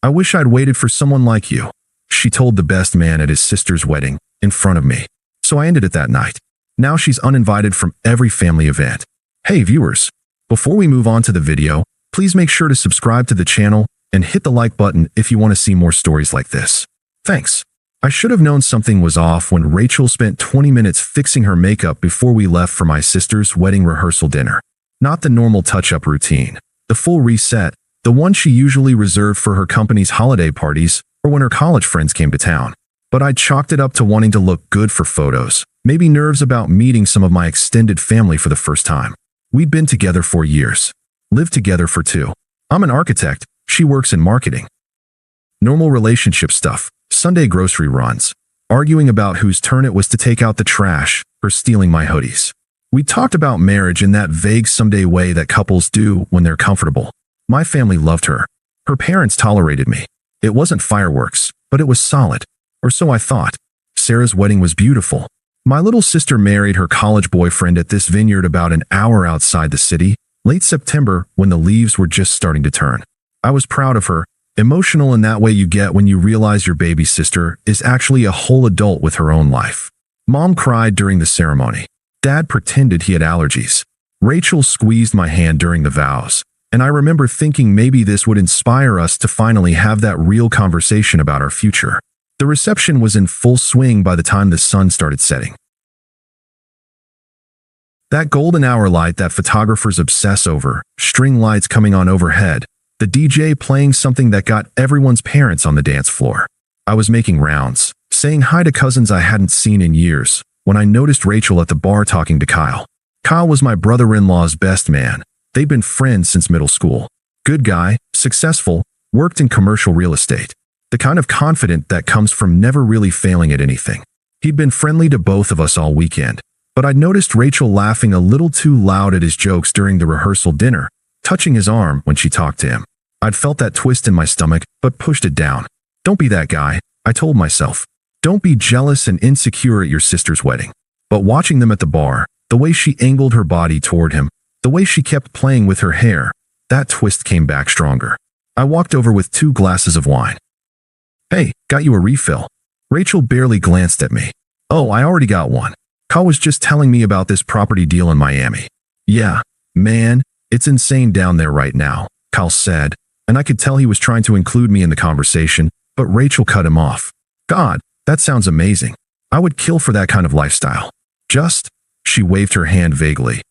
I wish I'd waited for someone like you, she told the best man at his sister's wedding, in front of me. So I ended it that night. Now she's uninvited from every family event. Hey viewers, before we move on to the video, please make sure to subscribe to the channel and hit the like button if you want to see more stories like this. Thanks. I should have known something was off when Rachel spent 20 minutes fixing her makeup before we left for my sister's wedding rehearsal dinner. Not the normal touch-up routine, the full reset, the one she usually reserved for her company's holiday parties or when her college friends came to town. But I chalked it up to wanting to look good for photos, maybe nerves about meeting some of my extended family for the first time. We'd been together 4 years, lived together for 2. I'm an architect, she works in marketing. Normal relationship stuff, Sunday grocery runs, arguing about whose turn it was to take out the trash, or stealing my hoodies. We talked about marriage in that vague someday way that couples do when they're comfortable. My family loved her. Her parents tolerated me. It wasn't fireworks, but it was solid. Or so I thought. Sarah's wedding was beautiful. My little sister married her college boyfriend at this vineyard about an hour outside the city, late September when the leaves were just starting to turn. I was proud of her, emotional in that way you get when you realize your baby sister is actually a whole adult with her own life. Mom cried during the ceremony. Dad pretended he had allergies. Rachel squeezed my hand during the vows, and I remember thinking maybe this would inspire us to finally have that real conversation about our future. The reception was in full swing by the time the sun started setting. That golden hour light that photographers obsess over, string lights coming on overhead, the DJ playing something that got everyone's parents on the dance floor. I was making rounds, saying hi to cousins I hadn't seen in years, when I noticed Rachel at the bar talking to Kyle. Kyle was my brother-in-law's best man. They'd been friends since middle school. Good guy, successful, worked in commercial real estate. The kind of confident that comes from never really failing at anything. He'd been friendly to both of us all weekend, but I'd noticed Rachel laughing a little too loud at his jokes during the rehearsal dinner, touching his arm when she talked to him. I'd felt that twist in my stomach, but pushed it down. Don't be that guy, I told myself. Don't be jealous and insecure at your sister's wedding. But watching them at the bar, the way she angled her body toward him, the way she kept playing with her hair, that twist came back stronger. I walked over with 2 glasses of wine. Hey, got you a refill. Rachel barely glanced at me. Oh, I already got one. Kyle was just telling me about this property deal in Miami. Yeah, man, it's insane down there right now, Kyle said, and I could tell he was trying to include me in the conversation, but Rachel cut him off. God, that sounds amazing. I would kill for that kind of lifestyle. She waved her hand vaguely.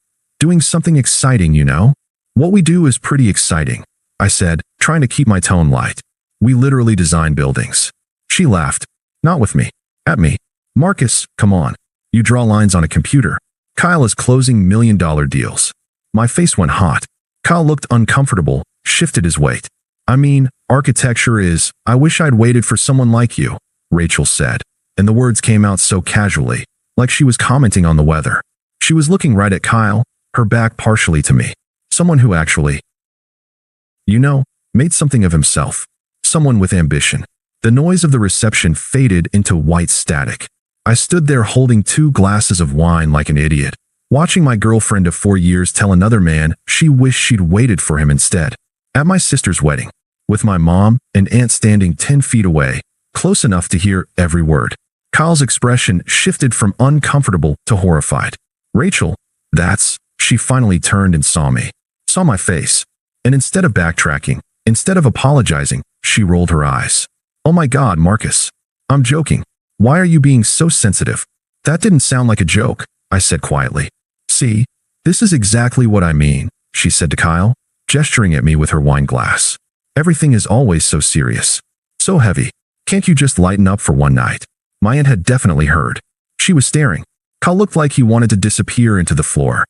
Doing something exciting, you know? What we do is pretty exciting, I said, trying to keep my tone light. We literally design buildings. She laughed. Not with me. At me. Marcus, come on. You draw lines on a computer. Kyle is closing million-dollar deals. My face went hot. Kyle looked uncomfortable, shifted his weight. I mean, architecture is, I wish I'd waited for someone like you, Rachel said, and the words came out so casually, like she was commenting on the weather. She was looking right at Kyle, her back partially to me. Someone who actually, made something of himself. Someone with ambition. The noise of the reception faded into white static. I stood there holding 2 glasses of wine like an idiot, watching my girlfriend of 4 years tell another man she wished she'd waited for him instead. At my sister's wedding, with my mom and aunt standing 10 feet away, close enough to hear every word. Kyle's expression shifted from uncomfortable to horrified. Rachel, she finally turned and saw me. Saw my face. And instead of backtracking, instead of apologizing, she rolled her eyes. Oh my God, Marcus. I'm joking. Why are you being so sensitive? That didn't sound like a joke, I said quietly. See, this is exactly what I mean, she said to Kyle, gesturing at me with her wine glass. Everything is always so serious. So heavy. Can't you just lighten up for one night? My aunt had definitely heard. She was staring. Kyle looked like he wanted to disappear into the floor.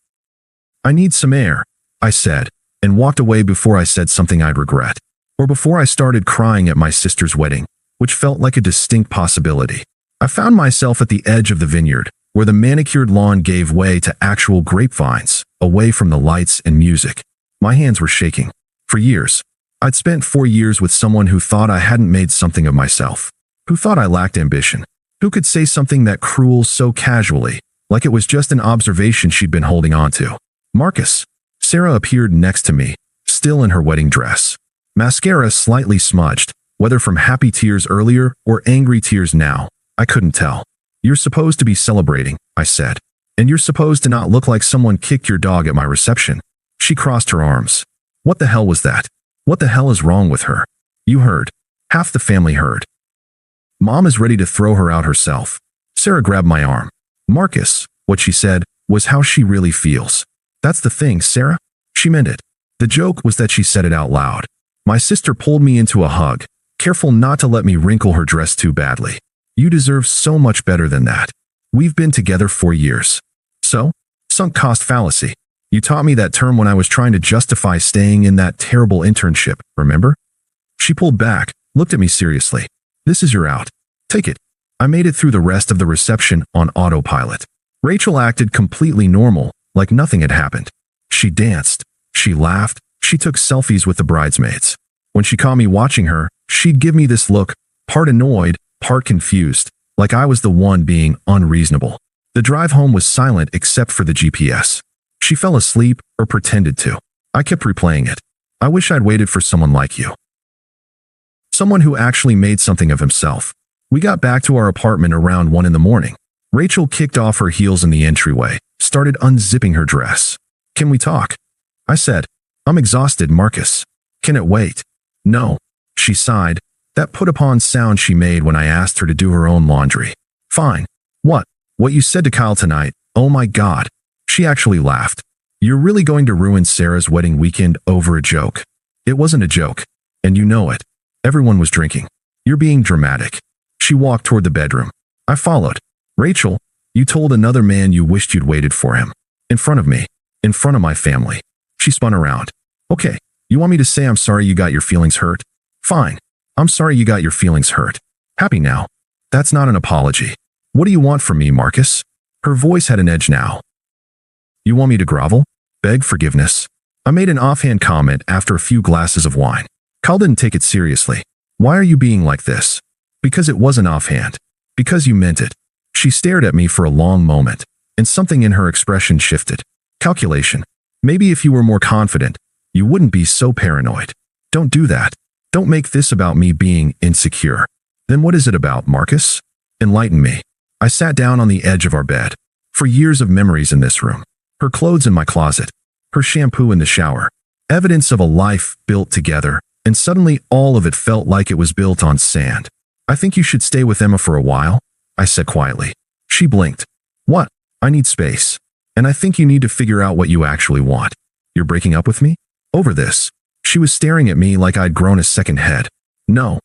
I need some air, I said, and walked away before I said something I'd regret. Or before I started crying at my sister's wedding, which felt like a distinct possibility. I found myself at the edge of the vineyard, where the manicured lawn gave way to actual grapevines, away from the lights and music. My hands were shaking. For years, I'd spent 4 years with someone who thought I hadn't made something of myself, who thought I lacked ambition, who could say something that cruel so casually, like it was just an observation she'd been holding on to. Marcus. Sarah appeared next to me, still in her wedding dress. Mascara slightly smudged, Whether from happy tears earlier or angry tears now, I couldn't tell. You're supposed to be celebrating, I said. And you're supposed to not look like someone kicked your dog at my reception. She crossed her arms. What the hell was that? What the hell is wrong with her? You heard. Half the family heard. Mom is ready to throw her out herself. Sarah grabbed my arm. Marcus, what she said, was how she really feels. That's the thing, Sarah. She meant it. The joke was that she said it out loud. My sister pulled me into a hug, careful not to let me wrinkle her dress too badly. You deserve so much better than that. We've been together 4 years. So? Sunk cost fallacy. You taught me that term when I was trying to justify staying in that terrible internship, remember? She pulled back, looked at me seriously. This is your out. Take it. I made it through the rest of the reception on autopilot. Rachel acted completely normal, like nothing had happened. She danced. She laughed. She took selfies with the bridesmaids. When she caught me watching her, she'd give me this look, part annoyed, part confused, like I was the one being unreasonable. The drive home was silent except for the GPS. She fell asleep or pretended to. I kept replaying it. I wish I'd waited for someone like you. Someone who actually made something of himself. We got back to our apartment around 1 in the morning. Rachel kicked off her heels in the entryway, started unzipping her dress. Can we talk? I said. I'm exhausted, Marcus. Can it wait? No. She sighed. That put upon sound she made when I asked her to do her own laundry. Fine. What? What you said to Kyle tonight? Oh my God. She actually laughed. You're really going to ruin Sarah's wedding weekend over a joke. It wasn't a joke. And you know it. Everyone was drinking. You're being dramatic. She walked toward the bedroom. I followed. Rachel, you told another man you wished you'd waited for him. In front of me. In front of my family. She spun around. Okay, you want me to say I'm sorry you got your feelings hurt? Fine. I'm sorry you got your feelings hurt. Happy now. That's not an apology. What do you want from me, Marcus? Her voice had an edge now. You want me to grovel? Beg forgiveness? I made an offhand comment after a few glasses of wine. Kyle didn't take it seriously. Why are you being like this? Because it wasn't offhand. Because you meant it. She stared at me for a long moment, and something in her expression shifted. Calculation. Maybe if you were more confident, you wouldn't be so paranoid. Don't do that. Don't make this about me being insecure. Then what is it about, Marcus? Enlighten me. I sat down on the edge of our bed. For years of memories in this room. Her clothes in my closet. Her shampoo in the shower. Evidence of a life built together, and suddenly all of it felt like it was built on sand. I think you should stay with Emma for a while, I said quietly. She blinked. What? I need space. And I think you need to figure out what you actually want. You're breaking up with me? Over this. She was staring at me like I'd grown a second head. No.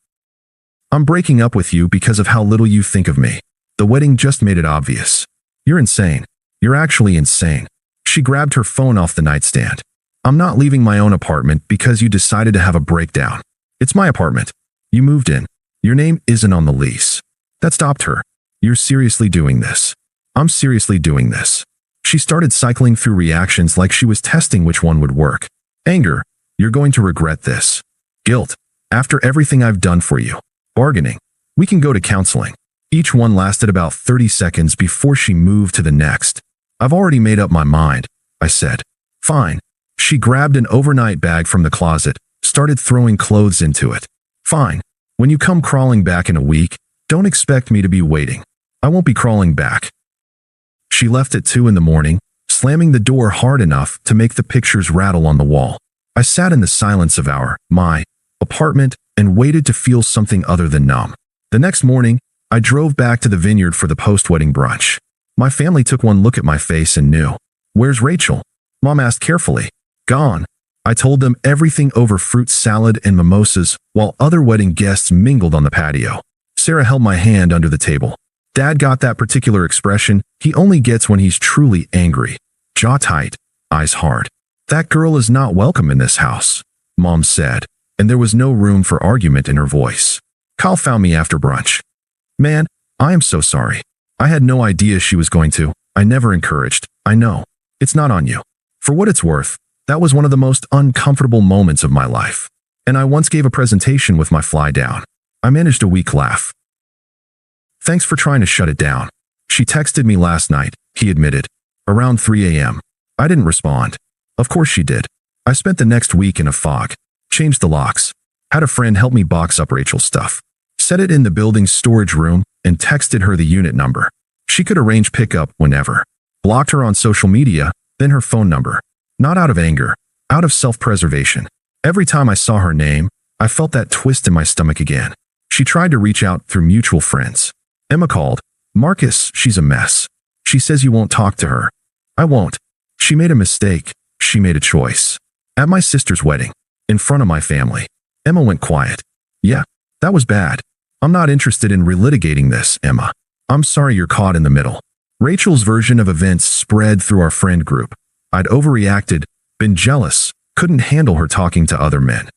I'm breaking up with you because of how little you think of me. The wedding just made it obvious. You're insane. You're actually insane. She grabbed her phone off the nightstand. I'm not leaving my own apartment because you decided to have a breakdown. It's my apartment. You moved in. Your name isn't on the lease. That stopped her. You're seriously doing this. I'm seriously doing this. She started cycling through reactions like she was testing which one would work. Anger. You're going to regret this. Guilt. After everything I've done for you. Bargaining. We can go to counseling. Each one lasted about 30 seconds before she moved to the next. I've already made up my mind, I said. Fine. She grabbed an overnight bag from the closet, started throwing clothes into it. Fine. When you come crawling back in a week, don't expect me to be waiting. I won't be crawling back. She left at 2 in the morning, slamming the door hard enough to make the pictures rattle on the wall. I sat in the silence of my apartment and waited to feel something other than numb. The next morning, I drove back to the vineyard for the post-wedding brunch. My family took one look at my face and knew. Where's Rachel? Mom asked carefully. Gone. I told them everything over fruit salad and mimosas while other wedding guests mingled on the patio. Sarah held my hand under the table. Dad got that particular expression he only gets when he's truly angry. Jaw tight, eyes hard. That girl is not welcome in this house, Mom said, and there was no room for argument in her voice. Kyle found me after brunch. Man, I am so sorry. I had no idea she was going to. I never encouraged. I know. It's not on you. For what it's worth, that was one of the most uncomfortable moments of my life. And I once gave a presentation with my fly down. I managed a weak laugh. Thanks for trying to shut it down. She texted me last night, he admitted. Around 3 a.m. I didn't respond. Of course she did. I spent the next week in a fog. Changed the locks. Had a friend help me box up Rachel's stuff. Set it in the building's storage room and texted her the unit number. She could arrange pickup whenever. Blocked her on social media, then her phone number. Not out of anger, out of self-preservation. Every time I saw her name, I felt that twist in my stomach again. She tried to reach out through mutual friends. Emma called. Marcus, she's a mess. She says you won't talk to her. I won't. She made a mistake. She made a choice. At my sister's wedding, in front of my family, Emma went quiet. Yeah, that was bad. I'm not interested in relitigating this, Emma. I'm sorry you're caught in the middle. Rachel's version of events spread through our friend group. I'd overreacted, been jealous, couldn't handle her talking to other men.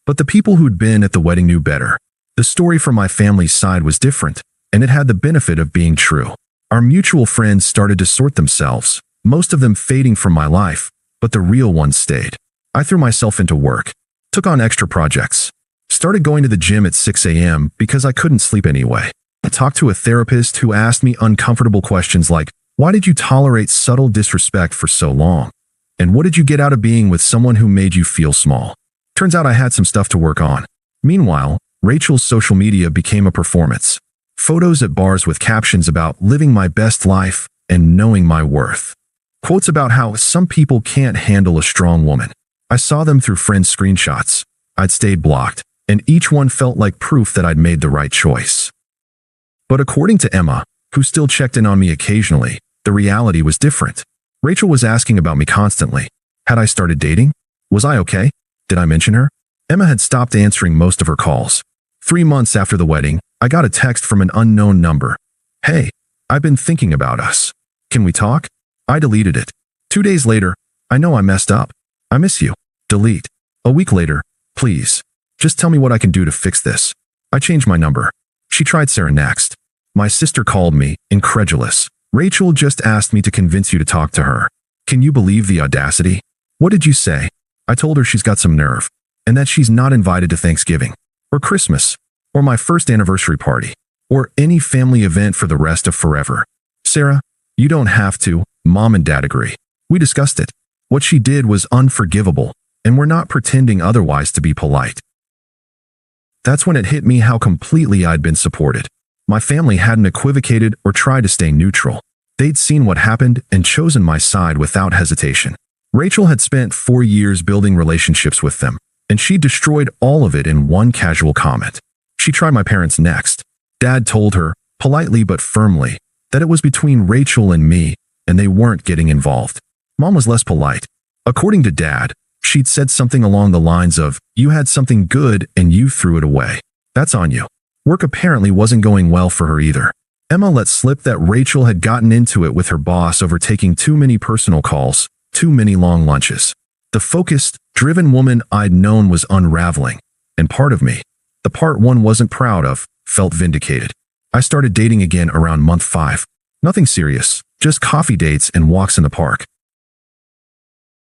But the people who'd been at the wedding knew better. The story from my family's side was different, and it had the benefit of being true. Our mutual friends started to sort themselves, most of them fading from my life, but the real ones stayed. I threw myself into work, took on extra projects, started going to the gym at 6 a.m. because I couldn't sleep anyway. I talked to a therapist who asked me uncomfortable questions like, why did you tolerate subtle disrespect for so long? And what did you get out of being with someone who made you feel small? Turns out I had some stuff to work on. Meanwhile, Rachel's social media became a performance. Photos at bars with captions about living my best life and knowing my worth. Quotes about how some people can't handle a strong woman. I saw them through friends' screenshots. I'd stayed blocked, and each one felt like proof that I'd made the right choice. But according to Emma, who still checked in on me occasionally, the reality was different. Rachel was asking about me constantly. Had I started dating? Was I okay? Did I mention her? Emma had stopped answering most of her calls. 3 months after the wedding, I got a text from an unknown number. Hey, I've been thinking about us. Can we talk? I deleted it. 2 days later, I know I messed up. I miss you. Delete. A week later, please, just tell me what I can do to fix this. I changed my number. She tried Sarah next. My sister called me, incredulous. Rachel just asked me to convince you to talk to her. Can you believe the audacity? What did you say? I told her she's got some nerve, and that she's not invited to Thanksgiving, or Christmas, or my first anniversary party, or any family event for the rest of forever. Sarah, you don't have to. Mom and Dad agree. We discussed it. What she did was unforgivable, and we're not pretending otherwise to be polite. That's when it hit me how completely I'd been supported. My family hadn't equivocated or tried to stay neutral. They'd seen what happened and chosen my side without hesitation. Rachel had spent 4 years building relationships with them, and she destroyed all of it in one casual comment. She tried my parents next. Dad told her, politely but firmly, that it was between Rachel and me, and they weren't getting involved. Mom was less polite. According to Dad, she'd said something along the lines of, you had something good and you threw it away. That's on you. Work apparently wasn't going well for her either. Emma let slip that Rachel had gotten into it with her boss over taking too many personal calls, too many long lunches. The focused, driven woman I'd known was unraveling, and part of me, the part one wasn't proud of, felt vindicated. I started dating again around month 5. Nothing serious, just coffee dates and walks in the park.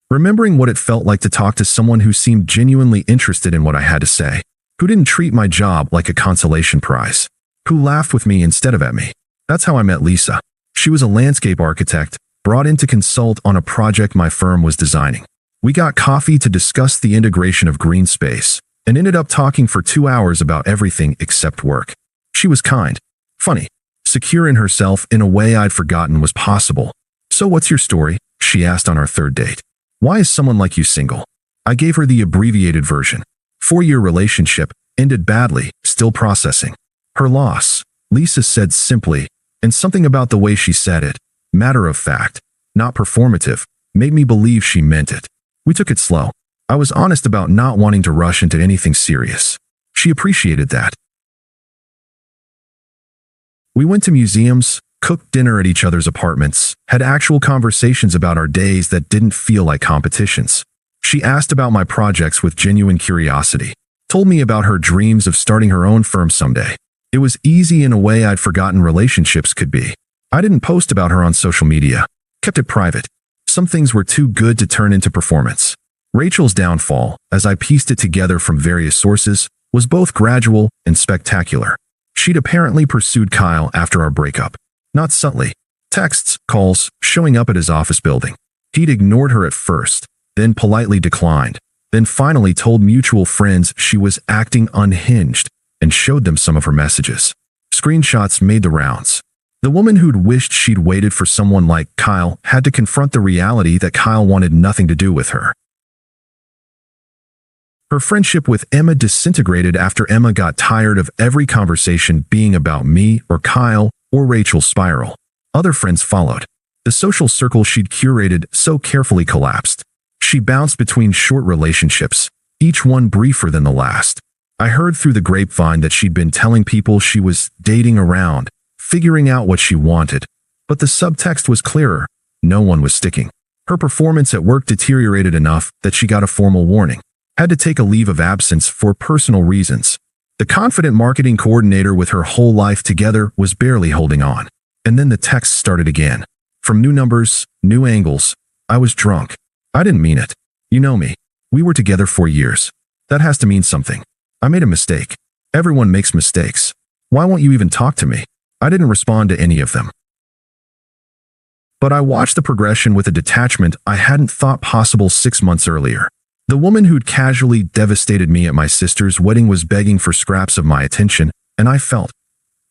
Remembering what it felt like to talk to someone who seemed genuinely interested in what I had to say, who didn't treat my job like a consolation prize, who laughed with me instead of at me. That's how I met Lisa. She was a landscape architect, brought in to consult on a project my firm was designing. We got coffee to discuss the integration of green space, and ended up talking for 2 hours about everything except work. She was kind, funny, secure in herself in a way I'd forgotten was possible. So what's your story? She asked on our 3rd date. Why is someone like you single? I gave her the abbreviated version. 4-year relationship, ended badly, still processing. Her loss, Lisa said simply, and something about the way she said it, matter of fact, not performative, made me believe she meant it. We took it slow. I was honest about not wanting to rush into anything serious. She appreciated that. We went to museums, cooked dinner at each other's apartments, had actual conversations about our days that didn't feel like competitions. She asked about my projects with genuine curiosity, told me about her dreams of starting her own firm someday. It was easy in a way I'd forgotten relationships could be. I didn't post about her on social media, kept it private. Some things were too good to turn into performance. Rachel's downfall, as I pieced it together from various sources, was both gradual and spectacular. She'd apparently pursued Kyle after our breakup. Not subtly. Texts, calls, showing up at his office building. He'd ignored her at first, then politely declined. then finally told mutual friends she was acting unhinged and showed them some of her messages. Screenshots made the rounds. The woman who'd wished she'd waited for someone like Kyle had to confront the reality that Kyle wanted nothing to do with her. Her friendship with Emma disintegrated after Emma got tired of every conversation being about me or Kyle or Rachel's spiral. Other friends followed. The social circle she'd curated so carefully collapsed. She bounced between short relationships, each one briefer than the last. I heard through the grapevine that she'd been telling people she was dating around, figuring out what she wanted. But the subtext was clearer. No one was sticking. Her performance at work deteriorated enough that she got a formal warning. Had to take a leave of absence for personal reasons. The confident marketing coordinator with her whole life together was barely holding on. And then the texts started again. From new numbers, new angles. I was drunk. I didn't mean it. You know me. We were together for years. That has to mean something. I made a mistake. Everyone makes mistakes. Why won't you even talk to me? I didn't respond to any of them. But I watched the progression with a detachment I hadn't thought possible 6 months earlier. The woman who'd casually devastated me at my sister's wedding was begging for scraps of my attention, and I felt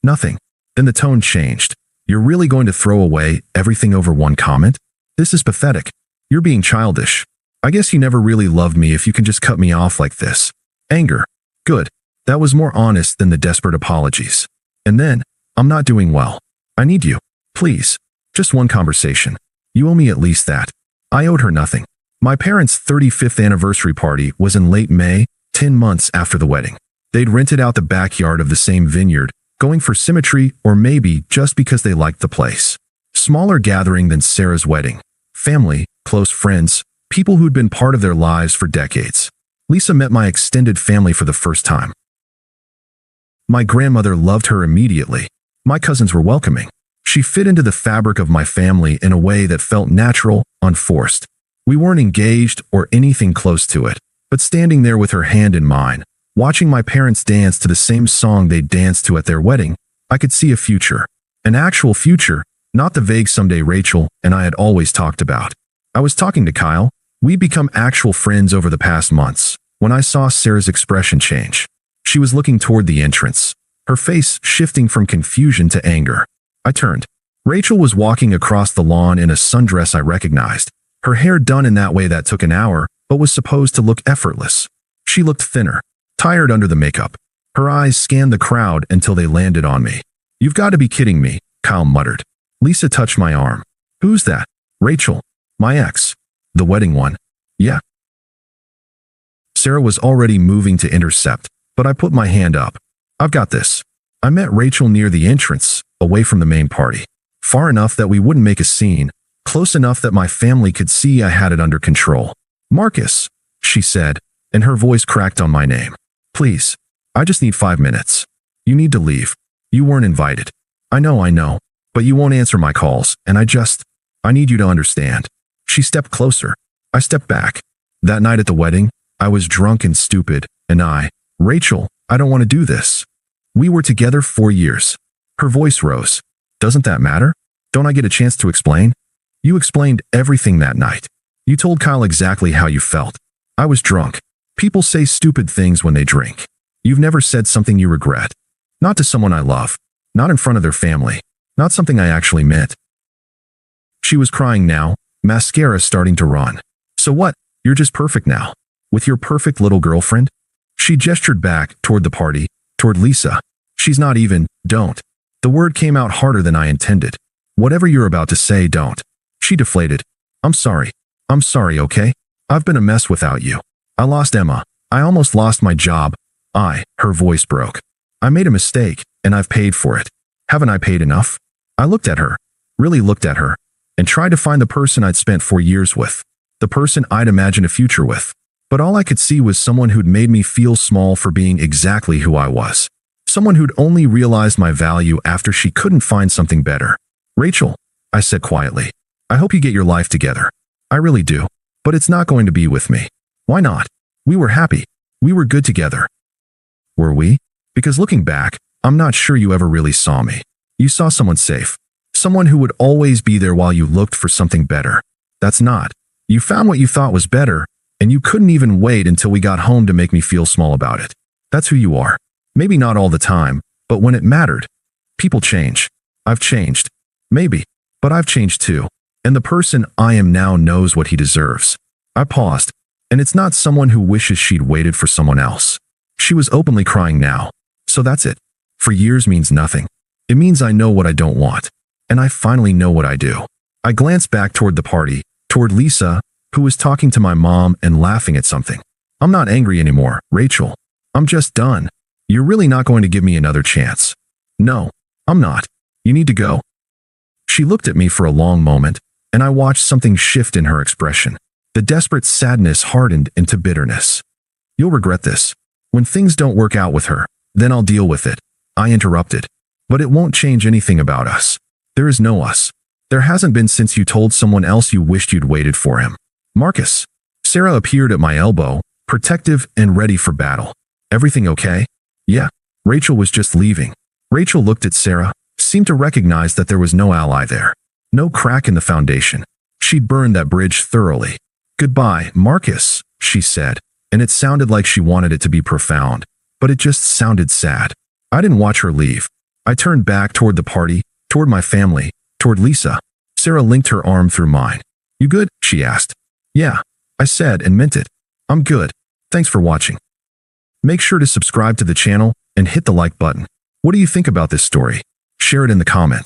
nothing. Then the tone changed. You're really going to throw away everything over one comment? This is pathetic. You're being childish. I guess you never really loved me if you can just cut me off like this. Anger. Good. That was more honest than the desperate apologies. And then, I'm not doing well. I need you. Please. Just one conversation. You owe me at least that. I owed her nothing. My parents' 35th anniversary party was in late May, 10 months after the wedding. They'd rented out the backyard of the same vineyard, going for symmetry or maybe just because they liked the place. Smaller gathering than Sarah's wedding. Family, close friends, people who'd been part of their lives for decades. Lisa met my extended family for the first time. My grandmother loved her immediately. My cousins were welcoming. She fit into the fabric of my family in a way that felt natural, unforced. We weren't engaged or anything close to it, but standing there with her hand in mine, watching my parents dance to the same song they danced to at their wedding, I could see a future. An actual future, not the vague someday Rachel and I had always talked about. I was talking to Kyle. We'd become actual friends over the past months, when I saw Sarah's expression change. She was looking toward the entrance, her face shifting from confusion to anger. I turned. Rachel was walking across the lawn in a sundress I recognized. Her hair done in that way that took an hour, but was supposed to look effortless. She looked thinner, tired under the makeup. Her eyes scanned the crowd until they landed on me. You've got to be kidding me, Kyle muttered. Lisa touched my arm. Who's that? Rachel. My ex. The wedding one. Yeah. Sarah was already moving to intercept, but I put my hand up. I've got this. I met Rachel near the entrance, away from the main party. Far enough that we wouldn't make a scene. Close enough that my family could see I had it under control. Marcus, she said, and her voice cracked on my name. Please, I just need 5 minutes. You need to leave. You weren't invited. I know, but you won't answer my calls, and I need you to understand. She stepped closer. I stepped back. That night at the wedding, I was drunk and stupid, and Rachel, I don't want to do this. We were together 4 years. Her voice rose. Doesn't that matter? Don't I get a chance to explain? You explained everything that night. You told Kyle exactly how you felt. I was drunk. People say stupid things when they drink. You've never said something you regret. Not to someone I love. Not in front of their family. Not something I actually meant. She was crying now, mascara starting to run. So what? You're just perfect now. With your perfect little girlfriend? She gestured back toward the party, toward Lisa. She's not even, don't. The word came out harder than I intended. Whatever you're about to say, don't. She deflated. I'm sorry, okay? I've been a mess without you. I lost Emma. I almost lost my job. Her voice broke. I made a mistake, and I've paid for it. Haven't I paid enough? I looked at her, really looked at her, and tried to find the person I'd spent 4 years with. The person I'd imagined a future with. But all I could see was someone who'd made me feel small for being exactly who I was. Someone who'd only realized my value after she couldn't find something better. Rachel, I said quietly. I hope you get your life together. I really do. But it's not going to be with me. Why not? We were happy. We were good together. Were we? Because looking back, I'm not sure you ever really saw me. You saw someone safe. Someone who would always be there while you looked for something better. That's not. You found what you thought was better, And you couldn't even wait until we got home to make me feel small about it. That's who you are. Maybe not all the time, but when it mattered. People change. I've changed. Maybe. But I've changed too. And the person I am now knows what he deserves. I paused. And it's not someone who wishes she'd waited for someone else. She was openly crying now. So that's it. For years means nothing. It means I know what I don't want. And I finally know what I do. I glanced back toward the party, toward Lisa, who was talking to my mom and laughing at something. I'm not angry anymore, Rachel. I'm just done. You're really not going to give me another chance. No, I'm not. You need to go. She looked at me for a long moment, and I watched something shift in her expression. The desperate sadness hardened into bitterness. You'll regret this. When things don't work out with her, then I'll deal with it. I interrupted. But it won't change anything about us. There is no us. There hasn't been since you told someone else you wished you'd waited for him. Marcus. Sarah appeared at my elbow, protective and ready for battle. Everything okay? Yeah. Rachel was just leaving. Rachel looked at Sarah, seemed to recognize that there was no ally there. No crack in the foundation. She'd burned that bridge thoroughly. Goodbye, Marcus, she said, and it sounded like she wanted it to be profound, but it just sounded sad. I didn't watch her leave. I turned back toward the party, toward my family, toward Lisa. Sarah linked her arm through mine. You good? She asked. Yeah, I said and meant it. I'm good. Thanks for watching. Make sure to subscribe to the channel and hit the like button. What do you think about this story? Share it in the comments.